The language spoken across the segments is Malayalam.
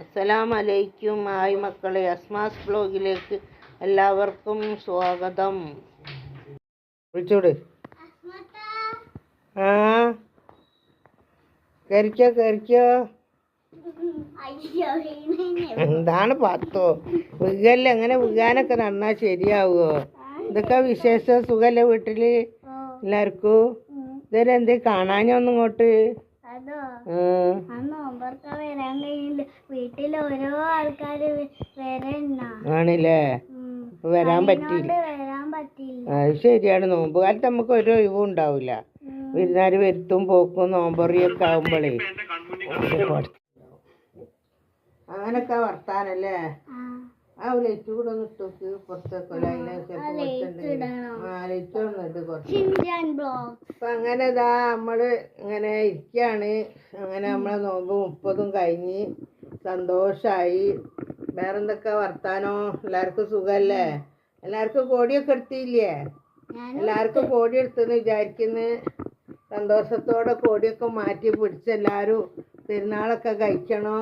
അസ്സലാമലൈക്കും. ഹായ് മക്കളെ, അസ്മാസ് ബ്ലോഗിലേക്ക് എല്ലാവർക്കും സ്വാഗതം. വിളിച്ചോട്. ആ കയറിക്കോ. എന്താണ് പാത്തോ വികല്ലേ? അങ്ങനെ വികാനൊക്കെ നന്നാ ശരിയാവുമോ? ഇതൊക്കെ വിശേഷം സുഖല്ലേ വീട്ടില് എല്ലാവർക്കും? ഇതുവരെ എന്തേ കാണാനൊന്നും ഇങ്ങോട്ട്? ആണല്ലേ, വരാൻ പറ്റിയില്ല. അത് ശരിയാണ്. നോമ്പ് കാലത്ത് നമുക്ക് ഒരു ഒഴിവും ഉണ്ടാവില്ല. വിരുന്നാര് വരുത്തും പോക്കും നോമ്പറിയൊക്കെ ആവുമ്പോഴേ അങ്ങനൊക്കെ വർത്താനല്ലേ. ആ ലൈറ്റ് കൂടെ ഒന്ന് ഇട്ടോക്ക് പുറത്തൊക്കെ. അപ്പൊ അങ്ങനെ ഇതാ നമ്മള് ഇങ്ങനെ ഇരിക്കാണ്. അങ്ങനെ നമ്മളെ നോമ്പ് 30 കഴിഞ്ഞ് സന്തോഷായി. വേറെന്തൊക്കെ വർത്താനോ? എല്ലാവർക്കും സുഖല്ലേ? എല്ലാവർക്കും കോടിയൊക്കെ എടുത്തില്ലേ? എല്ലാവർക്കും കോടി എടുത്തെന്ന് വിചാരിക്കുന്നു. സന്തോഷത്തോടെ കോടിയൊക്കെ മാറ്റി പിടിച്ച് എല്ലാവരും പെരുന്നാളൊക്കെ കഴിക്കണോ?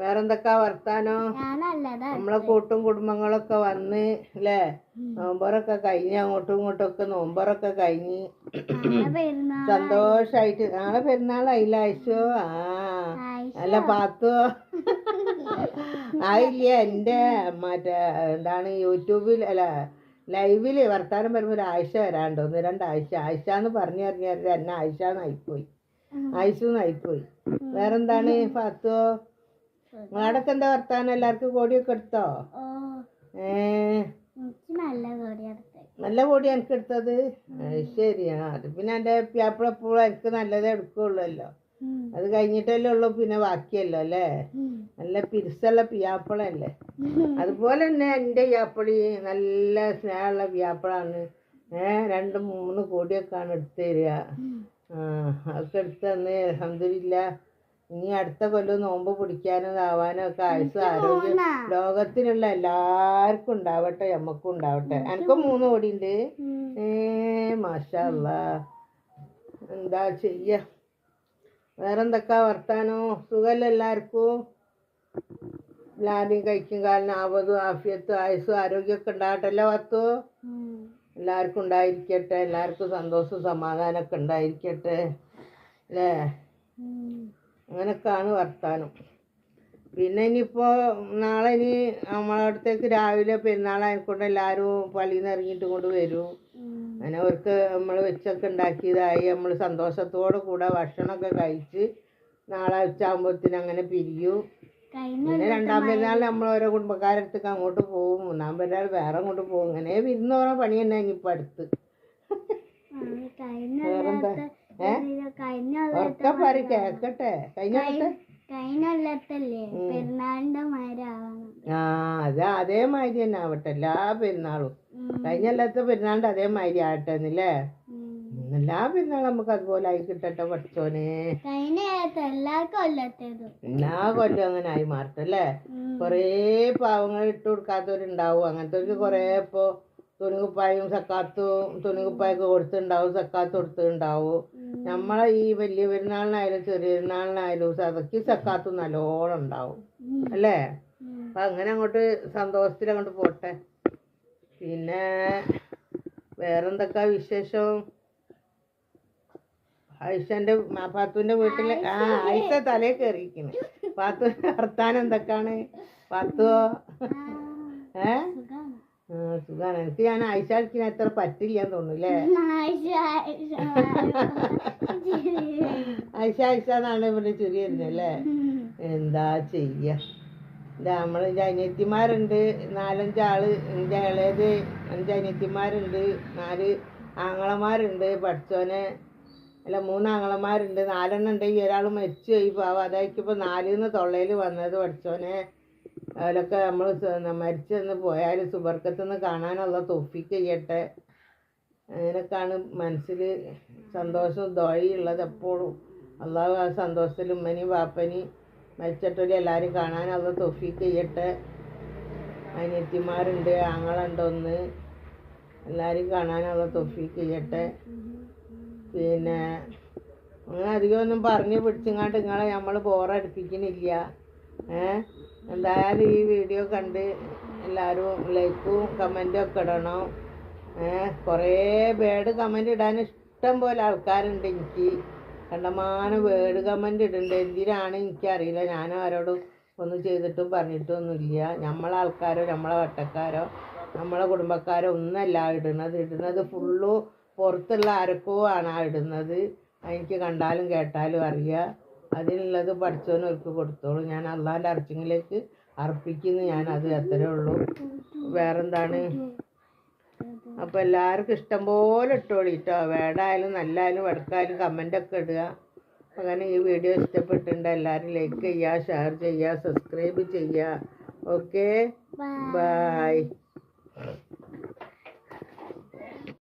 വേറെന്തൊക്കെ വർത്താനോ? നമ്മളെ കൂട്ടും കുടുംബങ്ങളൊക്കെ വന്ന് അല്ലേ? നോമ്പറൊക്കെ കഴിഞ്ഞ് അങ്ങോട്ടും ഇങ്ങോട്ടൊക്കെ നോമ്പറൊക്കെ കഴിഞ്ഞ് സന്തോഷായിട്ട്. നാളെ പെരുന്നാളായില്ല ആയിഷോ? അല്ല പാത്തോ ആയില്ല. എൻ്റെ മറ്റേ എന്താണ് യൂട്യൂബിൽ അല്ല ലൈവില് വർത്താനം പറയുമ്പോൾ ഒരു ആയിഷ വരാണ്ട് 1-2 ആയിഷ എന്ന് പറഞ്ഞു എന്നെ ആയിഷന്നായിപ്പോയി. ആയിഷന്നായിപ്പോയി. വേറെന്താണ് പാത്തോ? നിങ്ങളടൊക്കെ എന്താ വർത്താനം? എല്ലാവർക്കും കോടിയൊക്കെ എടുത്തോ? നല്ല കോടി എനിക്ക് എടുത്തത്? ശരിയാ. അത് പിന്നെ എൻ്റെ പിയാപ്പിളെപ്പോഴും എനിക്ക് നല്ലതേ എടുക്കുള്ളല്ലോ. അത് കഴിഞ്ഞിട്ടല്ലേ ഉള്ളൂ പിന്നെ ബാക്കിയല്ലോ അല്ലേ. നല്ല പിരിസുള്ള പിയാപ്പിളല്ലേ. അതുപോലെ തന്നെ എൻ്റെ പിയാപ്പിളി നല്ല സ്നേഹമുള്ള പിയാപ്പിളാണ്. 2-3 കോടിയൊക്കെയാണ് എടുത്തു തരിക. അതൊക്കെ എടുത്ത് തന്ന് അൽഹംദുലില്ലാ. ഇനി അടുത്ത കൊല്ലം നോമ്പ് പിടിക്കാനും ആവാനും ഒക്കെ ആയുസ് ആരോഗ്യം ലോകത്തിലുള്ള എല്ലാവർക്കും ഉണ്ടാവട്ടെ, നമ്മക്കും ഉണ്ടാവട്ടെ. എനിക്കും 3 കോടി ഉണ്ട്. മാഷാ അല്ലാ. എന്താ ചെയ്യ? വേറെന്തൊക്കെ വർത്താനോ? സുഖമല്ല എല്ലാവർക്കും? എല്ലാവരും കഴിക്കും കാലം ആവതും ആഫിയത്തും ആയുസ്സും ആരോഗ്യമൊക്കെ ഉണ്ടാകട്ടല്ലേ പത്തു? എല്ലാവർക്കും ഉണ്ടായിരിക്കട്ടെ. എല്ലാവർക്കും സന്തോഷവും സമാധാനമൊക്കെ ഉണ്ടായിരിക്കട്ടെ അല്ലേ. അങ്ങനൊക്കെയാണ് വർത്താനം. പിന്നെ ഇനിയിപ്പോൾ നാളെ ഇനി നമ്മളെ അടുത്തേക്ക് രാവിലെ പെരുന്നാളായിക്കൊണ്ട് എല്ലാവരും പള്ളിയിൽ നിന്ന് ഇറങ്ങിയിട്ട് കൊണ്ട് വരും. അങ്ങനെ അവർക്ക് നമ്മൾ വെച്ചൊക്കെ ഉണ്ടാക്കിയതായി നമ്മൾ സന്തോഷത്തോടു കൂടെ ഭക്ഷണമൊക്കെ കഴിച്ച് നാളെ ഉച്ചയാകുമ്പോഴത്തേന് അങ്ങനെ പിരിയും. പിന്നെ 2-ാം പെരുന്നാൾ നമ്മൾ ഓരോ കുടുംബക്കാരടുത്തേക്ക് അങ്ങോട്ട് പോകും. 3-ാം പെരുന്നാൾ വേറെ അങ്ങോട്ട് പോകും. അങ്ങനെ വിരുന്നോറ പണി തന്നെ ഇനിയിപ്പോൾ അടുത്ത്. വേറെന്താ? ഉറക്കെ പറ കേക്കട്ടെ. അതേമാതിരി തന്നെ ആവട്ടെ എല്ലാ പെരുന്നാളും. കഴിഞ്ഞല്ലാത്ത പെരുന്നാളിന്റെ അതേമാതിരി ആവട്ടെ എന്നല്ലേ. എല്ലാ പെരുന്നാളും നമുക്ക് അതുപോലെ ആയി കിട്ടട്ടെ പഠിച്ചോനെ. എല്ലാ കൊല്ലം അങ്ങനെ ആയി മാറട്ടല്ലേ. കൊറേ പാവങ്ങൾ ഇട്ട് കൊടുക്കാത്തവരുണ്ടാവും. അങ്ങനത്തെ കൊറേ ഇപ്പൊ തുണികുപ്പായും തുണികുപ്പായൊക്കെ കൊടുത്തിട്ടുണ്ടാവും, സക്കാത്ത് കൊടുത്തിട്ടുണ്ടാവും. നമ്മളെ ഈ വലിയ പെരുന്നാളിനായാലും ചെറിയ പെരുന്നാളിനായാലും സക്കാത്തും നല്ലോണം ഉണ്ടാവും അല്ലേ. അപ്പൊ അങ്ങനെ അങ്ങോട്ട് സന്തോഷത്തിൽ അങ്ങോട്ട് പോട്ടെ. പിന്നെ വേറെന്തൊക്കെ വിശേഷം? ആയിഷന്റെ പാത്തുവിന്റെ വീട്ടില് ആയിഷ തലേ കയറിയിരിക്കുന്നു. പാത്തുവിന്റെ വർത്താനം എന്തൊക്കെയാണ് പാത്തുവോ? സുഖാണ്. എനിക്ക് ഞാൻ ആയിഷക്ക് അത്ര പറ്റില്ലാന്ന് തോന്നുന്നല്ലേ. ആയിഷ എന്നാണ് ഇവിടെ ചുരി വരുന്നല്ലേ. എന്താ ചെയ്യ? നമ്മള് അനിയത്തിമാരുണ്ട് 4-5 ആള്. എൻ്റെ ഇളയത് 5 അനിയത്തിമാരുണ്ട്, 4 ആങ്ങളമാരുണ്ട്. പഠിച്ചോനെ അല്ല 3 ആങ്ങളമാരുണ്ട്. 4 എണ്ണം ഉണ്ട്. ഒരാൾ മരിച്ചു പോയി പാവം. അതായിരിക്കും 4 തൊള്ളയിൽ വന്നത്. പഠിച്ചോനെ അതിലൊക്കെ നമ്മൾ മരിച്ചെന്ന് പോയാൽ സുബർക്കത്തുനിന്ന് കാണാനുള്ള തൗഫീക്ക് ചെയ്യട്ടെ. അങ്ങനെയൊക്കെയാണ് മനസ്സിൽ സന്തോഷവും ദുആഉള്ളത് എപ്പോഴും. അള്ളാഹു ആ സന്തോഷത്തിൽ ഉമ്മനെയും ബാപ്പനെയും മരിച്ചിട്ടൊരു എല്ലാവരും കാണാനുള്ള തൗഫീക്ക് ചെയ്യട്ടെ. അനിയത്തിമാരുണ്ട്, ആങ്ങളുണ്ട് 1. എല്ലാവരും കാണാനുള്ള തൗഫീക്ക് ചെയ്യട്ടെ. പിന്നെ അങ്ങനെ അധികമൊന്നും പറഞ്ഞ് പിടിച്ചങ്ങാണ്ട് നിങ്ങളെ നമ്മൾ ബോറടിപ്പിക്കണില്ല. എന്തായാലും ഈ വീഡിയോ കണ്ട് എല്ലാവരും ലൈക്കും കമൻറ്റും ഒക്കെ ഇടണം. കുറേ വേർഡ് കമൻറ്റ് ഇടാൻ ഇഷ്ടം പോലെ ആൾക്കാരുണ്ട്. എനിക്ക് കണ്ടമാനം വേർഡ് കമൻറ്റ് ഇടുന്നുണ്ട്. എന്തിനാണ് എനിക്കറിയില്ല. ഞാനും ആരോടും ഒന്നും ചെയ്തിട്ടും പറഞ്ഞിട്ടൊന്നുമില്ല. നമ്മളെ ആൾക്കാരോ നമ്മളെ വട്ടക്കാരോ നമ്മളെ കുടുംബക്കാരോ ഒന്നല്ല ഇടുന്നത് ഫുള്ളു പുറത്തുള്ള ആരൊക്കെയോ ആണ് ആ ഇടുന്നത്. എനിക്ക് കണ്ടാലും കേട്ടാലും അറിയാം. അതിനുള്ളത് പഠിച്ചവനവർക്ക് കൊടുത്തോളൂ. ഞാൻ അള്ളാൻ്റെ അർച്ചിങ്ങിലേക്ക് അർപ്പിക്കുന്നു. ഞാൻ അത് അത്രേ ഉള്ളൂ. വേറെന്താണ്? അപ്പോൾ എല്ലാവർക്കും ഇഷ്ടം പോലെ ഇട്ടോളി കേട്ടോ. വേടായാലും നല്ലായാലും വടക്കായാലും കമൻ്റൊക്കെ ഇടുക. അങ്ങനെ ഈ വീഡിയോ ഇഷ്ടപ്പെട്ടിട്ടുണ്ട് എല്ലാവരും ലൈക്ക് ചെയ്യുക, ഷെയർ ചെയ്യുക, സബ്സ്ക്രൈബ് ചെയ്യുക. Okay, by.